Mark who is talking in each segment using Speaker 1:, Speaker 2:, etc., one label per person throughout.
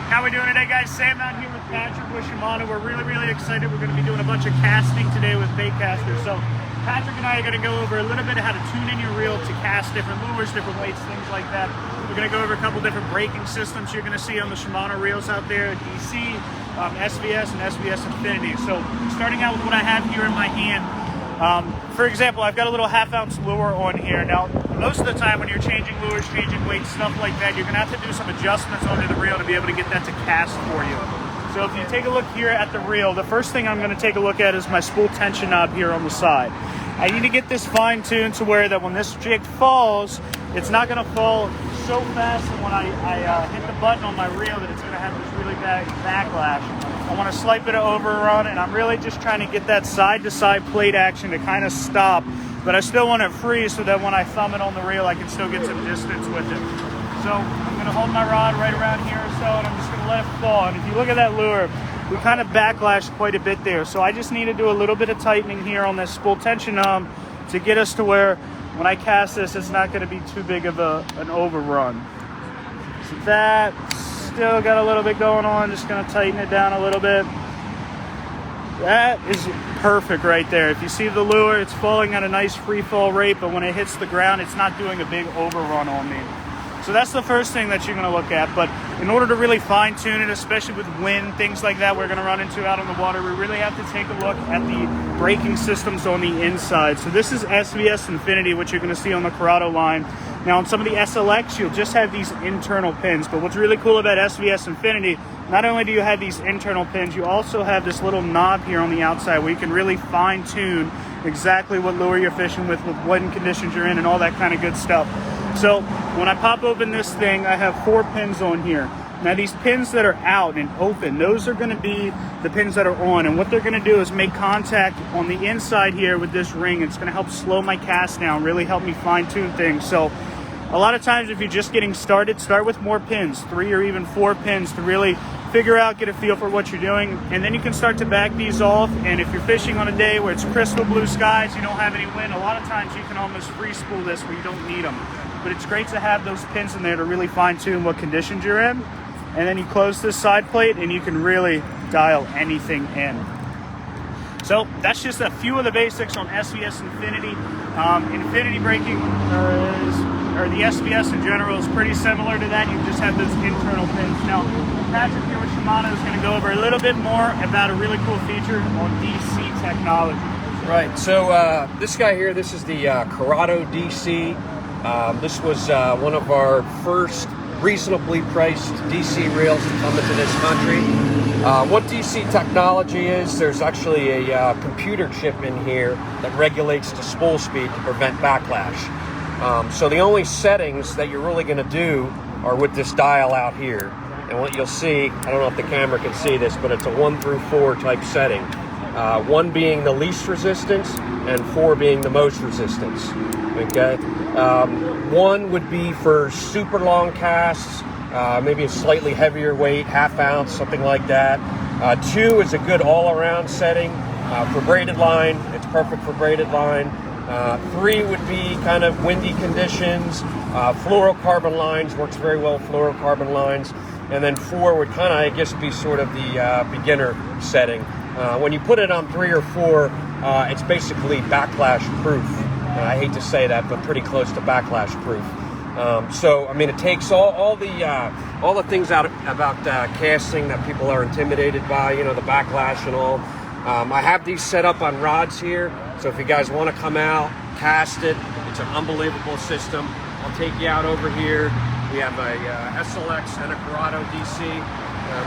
Speaker 1: How we doing today, guys? Sam out here with Patrick with Shimano. We're really excited. We're going to be doing a bunch of casting today with Baitcaster. So Patrick and I are going to go over a little bit of how to tune in your reel to cast different lures, different weights, things like that. We're going to go over a couple different braking systems you're going to see on the Shimano reels out there, DC, SVS, and SVS Infinity. So starting out with what I have here in my hand. For example, I've got a little half-ounce lure on here. Now, most of the time when you're changing lures, changing weights, stuff like that, you're going to have to do some adjustments onto the reel to be able to get that to cast for you. So if you take a look here at the reel, the first thing I'm going to take a look at is my spool tension knob here on the side. I need to get this fine-tuned to where that when this jig falls, it's not going to fall so fast that when I hit the button on my reel that it's going to have this really bad backlash. I want to slipe it over on it, and I'm really just trying to get that side-to-side plate action to kind of stop, but I still want it free so that when I thumb it on the reel, I can still get some distance with it. So I'm going to hold my rod right around here or so, and I'm just going to let it fall. And if you look at that lure, we kind of backlashed quite a bit there. So I just need to do a little bit of tightening here on this spool tension knob to get us to where when I cast this, it's not going to be too big of an overrun. So that still got a little bit going on. Just going to tighten it down a little bit. That is perfect right there. If you see the lure, it's falling at a nice free fall rate, but when it hits the ground, it's not doing a big overrun on me. So that's the first thing that you're going to look at. But in order to really fine tune it, especially with wind, things like that we're going to run into out on the water, we really have to take a look at the braking systems on the inside. So this is SVS Infinity, which you're going to see on the Corrado line. Now on some of the SLX, you'll just have these internal pins. But what's really cool about SVS Infinity, not only do you have these internal pins, you also have this little knob here on the outside where you can really fine tune exactly what lure you're fishing with what conditions you're in, and all that kind of good stuff. So when I pop open this thing, I have 4 pins on here. Now these pins that are out and open, those are going to be the pins that are on, and what they're going to do is make contact on the inside here with this ring. It's going to help slow my cast down, really help me fine tune things. So a lot of times if you're just getting started, start with more pins, 3 or even 4 pins to really figure out, get a feel for what you're doing, and then you can start to back these off. And if you're fishing on a day where it's crystal blue skies, you don't have any wind, a lot of times you can almost free spool this where you don't need them. But it's great to have those pins in there to really fine tune what conditions you're in. And then you close this side plate and you can really dial anything in. So that's just a few of the basics on SVS Infinity. Infinity braking or the SVS in general is pretty similar to that. You just have those internal pins. Now, Patrick here with Shimano is going to go over a little bit more about a really cool feature on DC technology.
Speaker 2: Right, so this guy here, this is the Corrado Dc. This was one of our first reasonably priced DC reels to come into this country. What DC technology is, there's actually a computer chip in here that regulates the spool speed to prevent backlash. So the only settings that you're really going to do are with this dial out here. And what you'll see, I don't know if the camera can see this, but it's a 1 through 4 type setting. 1 being the least resistance and 4 being the most resistance. Okay. 1 would be for super long casts, maybe a slightly heavier weight, half ounce, something like that. 2 is a good all-around setting. For braided line, it's perfect for braided line. 3 would be kind of windy conditions. Fluorocarbon lines, works very well with fluorocarbon lines. And then 4 would kind of, I guess, be sort of the beginner setting. When you put it on 3 or 4, it's basically backlash proof. I hate to say that, but pretty close to backlash proof. So, I mean, it takes all the things out about casting that people are intimidated by, you know, the backlash and all. I have these set up on rods here, so if you guys want to come out, cast it, it's an unbelievable system. I'll take you out over here. We have a SLX and a Corrado DC,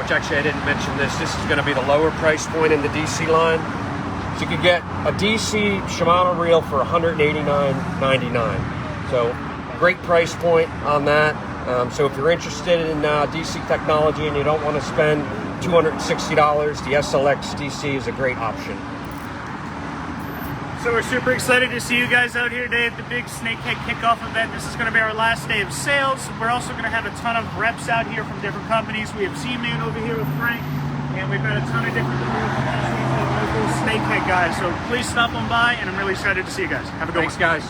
Speaker 2: which actually I didn't mention this. This is going to be the lower price point in the DC line. So you could get a DC Shimano reel for $189.99. So great price point on that. So if you're interested in DC technology and you don't want to spend $260, the SLX DC is a great option.
Speaker 1: So we're super excited to see you guys out here today at the big Snakehead kickoff event. This is going to be our last day of sales. We're also going to have a ton of reps out here from different companies. We have Z-Man over here with Frank, and we've got a ton of different local Snakehead guys. So please stop on by, and I'm really excited to see you guys. Have a good one.
Speaker 2: Thanks, guys.